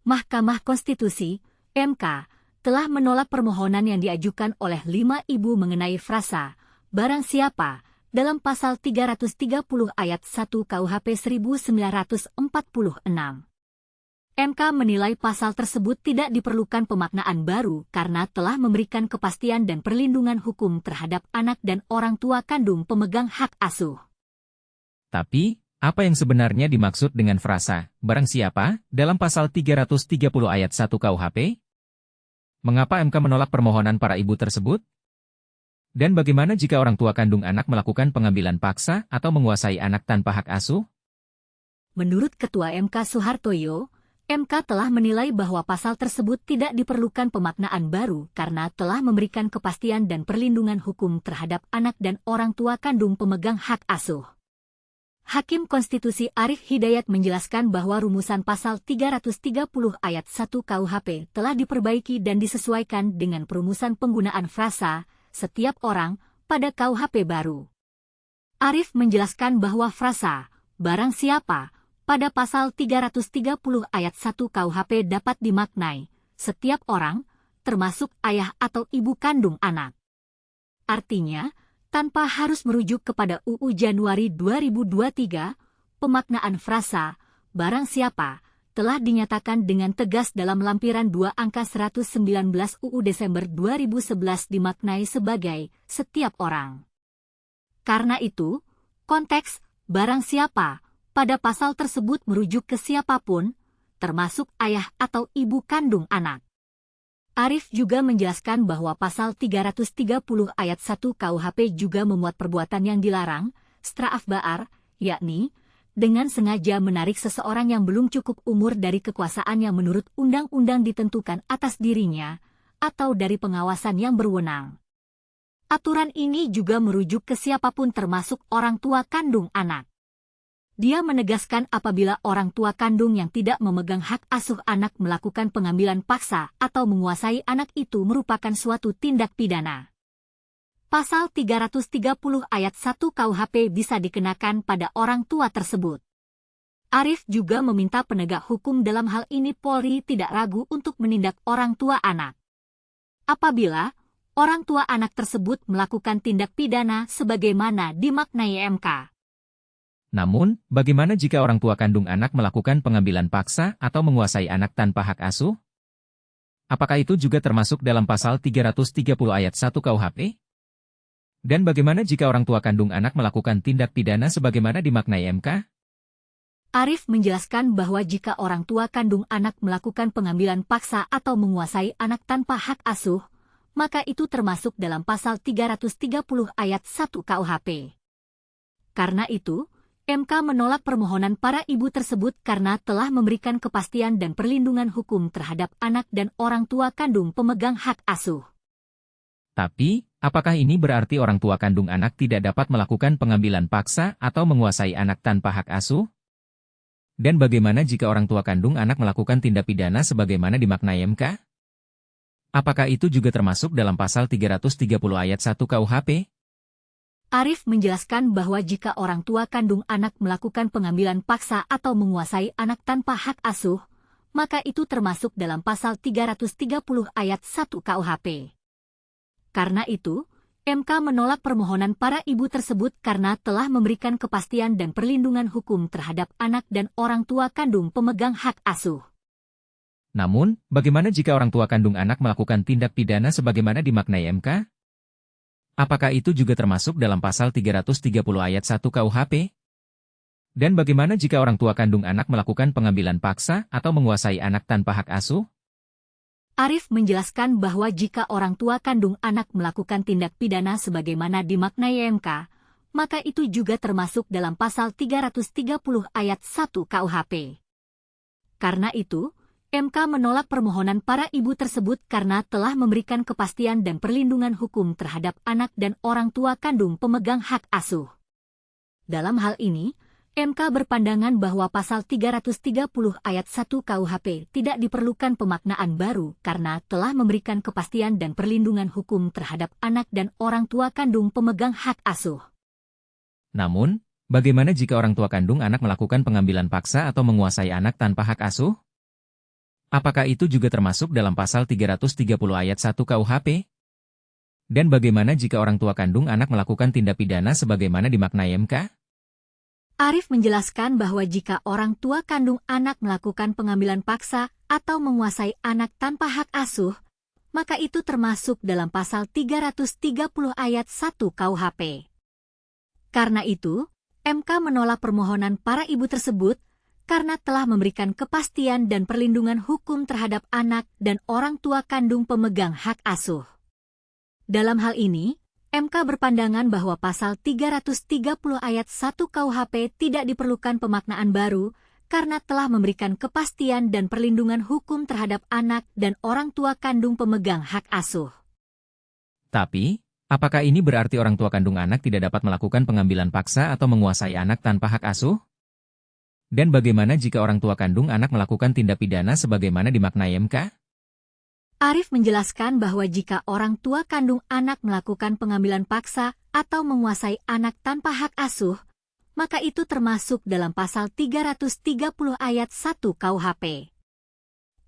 Mahkamah Konstitusi, MK, telah menolak permohonan yang diajukan oleh 5 ibu mengenai frasa barang siapa dalam pasal 330 ayat 1 KUHP 1946. MK menilai pasal tersebut tidak diperlukan pemaknaan baru karena telah memberikan kepastian dan perlindungan hukum terhadap anak dan orang tua kandung pemegang hak asuh. Tapi, apa yang sebenarnya dimaksud dengan frasa barang siapa dalam pasal 330 ayat 1 KUHP? Mengapa MK menolak permohonan para ibu tersebut? Dan bagaimana jika orang tua kandung anak melakukan pengambilan paksa atau menguasai anak tanpa hak asuh? Menurut Ketua MK Soehartoyo, MK telah menilai bahwa pasal tersebut tidak diperlukan pemaknaan baru karena telah memberikan kepastian dan perlindungan hukum terhadap anak dan orang tua kandung pemegang hak asuh. Hakim Konstitusi Arief Hidayat menjelaskan bahwa rumusan pasal 330 ayat 1 KUHP telah diperbaiki dan disesuaikan dengan perumusan penggunaan frasa setiap orang pada KUHP baru. Arief menjelaskan bahwa frasa barang siapa pada pasal 330 ayat 1 KUHP dapat dimaknai setiap orang, termasuk ayah atau ibu kandung anak. Artinya, tanpa harus merujuk kepada UU Januari 2023, pemaknaan frasa barang siapa telah dinyatakan dengan tegas dalam lampiran 2 angka 119 UU Desember 2011 dimaknai sebagai setiap orang. Karena itu, konteks barang siapa pada pasal tersebut merujuk ke siapapun, termasuk ayah atau ibu kandung anak. Arief juga menjelaskan bahwa pasal 330 ayat 1 KUHP juga memuat perbuatan yang dilarang, stra'af ba'ar, yakni dengan sengaja menarik seseorang yang belum cukup umur dari kekuasaan yang menurut undang-undang ditentukan atas dirinya, atau dari pengawasan yang berwenang. Aturan ini juga merujuk ke siapapun termasuk orang tua kandung anak. Dia menegaskan apabila orang tua kandung yang tidak memegang hak asuh anak melakukan pengambilan paksa atau menguasai anak itu merupakan suatu tindak pidana. Pasal 330 ayat 1 KUHP bisa dikenakan pada orang tua tersebut. Arief juga meminta penegak hukum dalam hal ini Polri tidak ragu untuk menindak orang tua anak. Apabila orang tua anak tersebut melakukan tindak pidana sebagaimana dimaknai MK. Namun, bagaimana jika orang tua kandung anak melakukan pengambilan paksa atau menguasai anak tanpa hak asuh? Apakah itu juga termasuk dalam pasal 330 ayat 1 KUHP? Dan bagaimana jika orang tua kandung anak melakukan tindak pidana sebagaimana dimaknai MK? Arief menjelaskan bahwa jika orang tua kandung anak melakukan pengambilan paksa atau menguasai anak tanpa hak asuh, maka itu termasuk dalam pasal 330 ayat 1 KUHP. Karena itu, MK menolak permohonan para ibu tersebut karena telah memberikan kepastian dan perlindungan hukum terhadap anak dan orang tua kandung pemegang hak asuh. Tapi, apakah ini berarti orang tua kandung anak tidak dapat melakukan pengambilan paksa atau menguasai anak tanpa hak asuh? Dan bagaimana jika orang tua kandung anak melakukan tindak pidana sebagaimana dimaknai MK? Apakah itu juga termasuk dalam pasal 330 ayat 1 KUHP? Arief menjelaskan bahwa jika orang tua kandung anak melakukan pengambilan paksa atau menguasai anak tanpa hak asuh, maka itu termasuk dalam pasal 330 ayat 1 KUHP. Karena itu, MK menolak permohonan para ibu tersebut karena telah memberikan kepastian dan perlindungan hukum terhadap anak dan orang tua kandung pemegang hak asuh. Namun, bagaimana jika orang tua kandung anak melakukan tindak pidana sebagaimana dimaknai MK? Apakah itu juga termasuk dalam pasal 330 ayat 1 KUHP? Dan bagaimana jika orang tua kandung anak melakukan pengambilan paksa atau menguasai anak tanpa hak asuh? Arief menjelaskan bahwa jika orang tua kandung anak melakukan tindak pidana sebagaimana dimaknai MK, maka itu juga termasuk dalam pasal 330 ayat 1 KUHP. Karena itu, MK menolak permohonan para ibu tersebut karena telah memberikan kepastian dan perlindungan hukum terhadap anak dan orang tua kandung pemegang hak asuh. Dalam hal ini, MK berpandangan bahwa pasal 330 ayat 1 KUHP tidak diperlukan pemaknaan baru karena telah memberikan kepastian dan perlindungan hukum terhadap anak dan orang tua kandung pemegang hak asuh. Namun, bagaimana jika orang tua kandung anak melakukan pengambilan paksa atau menguasai anak tanpa hak asuh? Apakah itu juga termasuk dalam pasal 330 ayat 1 KUHP? Dan bagaimana jika orang tua kandung anak melakukan tindak pidana sebagaimana dimaknai MK? Arif menjelaskan bahwa jika orang tua kandung anak melakukan pengambilan paksa atau menguasai anak tanpa hak asuh, maka itu termasuk dalam pasal 330 ayat 1 KUHP. Karena itu, MK menolak permohonan para ibu tersebut karena telah memberikan kepastian dan perlindungan hukum terhadap anak dan orang tua kandung pemegang hak asuh. Dalam hal ini, MK berpandangan bahwa pasal 330 ayat 1 KUHP tidak diperlukan pemaknaan baru karena telah memberikan kepastian dan perlindungan hukum terhadap anak dan orang tua kandung pemegang hak asuh. Tapi, apakah ini berarti orang tua kandung anak tidak dapat melakukan pengambilan paksa atau menguasai anak tanpa hak asuh? Dan bagaimana jika orang tua kandung anak melakukan tindak pidana sebagaimana dimaknai MK? Arif menjelaskan bahwa jika orang tua kandung anak melakukan pengambilan paksa atau menguasai anak tanpa hak asuh, maka itu termasuk dalam pasal 330 ayat 1 KUHP.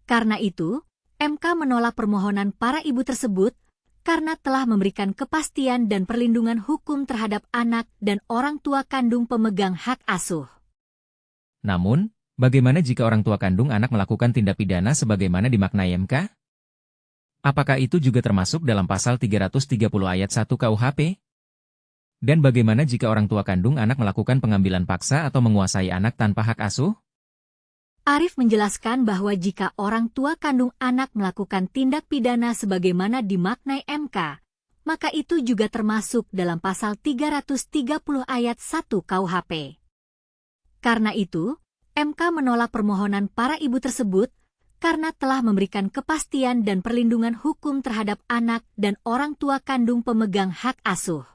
Karena itu, MK menolak permohonan para ibu tersebut karena telah memberikan kepastian dan perlindungan hukum terhadap anak dan orang tua kandung pemegang hak asuh. Namun, bagaimana jika orang tua kandung anak melakukan tindak pidana sebagaimana dimaknai MK? Apakah itu juga termasuk dalam pasal 330 ayat 1 KUHP? Dan bagaimana jika orang tua kandung anak melakukan pengambilan paksa atau menguasai anak tanpa hak asuh? Arif menjelaskan bahwa jika orang tua kandung anak melakukan tindak pidana sebagaimana dimaknai MK, maka itu juga termasuk dalam pasal 330 ayat 1 KUHP. Karena itu, MK menolak permohonan para ibu tersebut karena telah memberikan kepastian dan perlindungan hukum terhadap anak dan orang tua kandung pemegang hak asuh.